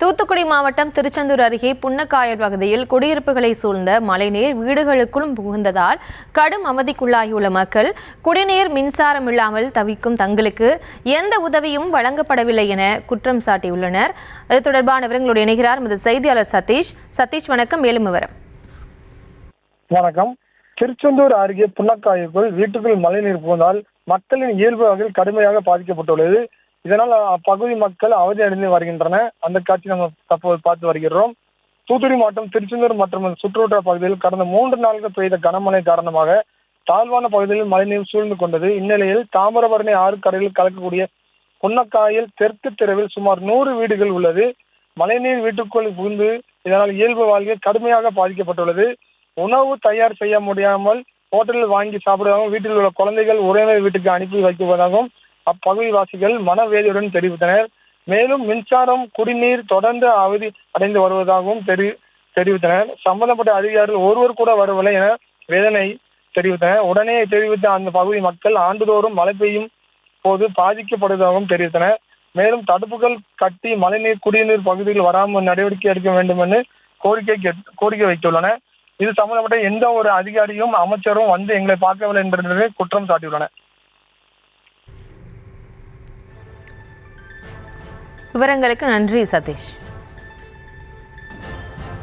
தூத்துக்குடி மாவட்டம் திருச்செந்தூர் அருகே புன்னக்காயல் பகுதியில் குடியிருப்புகளை சூழ்ந்த மழைநீர் வீடுகளுக்குள்ளும் புகுந்ததால் கடும் அவதிக்குள்ளாகியுள்ள மக்கள் குடிநீர் மின்சாரம் இல்லாமல் தவிக்கும் தங்களுக்கு எந்த உதவியும் வழங்கப்படவில்லை என குற்றம் சாட்டியுள்ளனர். இது தொடர்பான விவரங்களோடு இணைகிறார் செய்தியாளர் சதீஷ். சதீஷ், வணக்கம். மேலும் விவரம். வணக்கம். திருச்செந்தூர் அருகே புன்னக்காயுக்குள் வீட்டுக்குள் மழைநீர் புகுந்தால் மக்களின் இயல்பு வகையில் கடுமையாக பாதிக்கப்பட்டுள்ளது. இதனால் அப்பகுதி மக்கள் அவதி அடைந்து வருகின்றன. அந்த காட்சி நம்ம தற்போது பார்த்து வருகிறோம். தூத்துக்குடி மாவட்டம் திருச்செந்தூர் மற்றும் சுற்றுவட்டார பகுதியில் கடந்த 3 நாட்கள் பெய்த கனமழை காரணமாக தாழ்வான பகுதியில் மழைநீர் சூழ்ந்து கொண்டது. இந்நிலையில் தாமிரபரணி ஆறு கரையில் கலக்கக்கூடிய புன்னக்காயில் தெற்கு தெருவில் சுமார் 100 வீடுகள் உள்ளது. மழைநீர் வீட்டுக்குள் புகுந்து இதனால் இயல்பு வாழ்க்கை கடுமையாக பாதிக்கப்பட்டுள்ளது. உணவு தயார் செய்ய முடியாமல் ஹோட்டலில் வாங்கி சாப்பிடுவதாகவும் வீட்டில் உள்ள குழந்தைகள் உறவினர் வீட்டுக்கு அனுப்பி வைக்குவதாகவும் அப்பகுதிவாசிகள் மனவேதியுடன் தெரிவித்தனர். மேலும் மின்சாரம், குடிநீர் தொடர்ந்து அவதி அடைந்து வருவதாகவும் தெரிவித்தனர். சம்பந்தப்பட்ட அதிகாரிகள் ஒருவர் கூட வரவில்லை என வேதனை தெரிவித்தனர். உடனே தெரிவித்த அந்த பகுதி மக்கள் ஆண்டுதோறும் மழை பெய்யும் போது பாதிக்கப்படுவதாகவும் தெரிவித்தனர். மேலும் தடுப்புகள் கட்டி மழைநீர் குடிநீர் பகுதியில் வராமல் நடவடிக்கை எடுக்க வேண்டும் என்று கோரிக்கை வைத்துள்ளனர். இது சம்பந்தப்பட்ட எந்த ஒரு அதிகாரியும் அமைச்சரும் வந்து எங்களை பார்க்கவில்லை என்று குற்றம் சாட்டியுள்ளனர். விவரங்களுக்கு நன்றி சதீஷ்.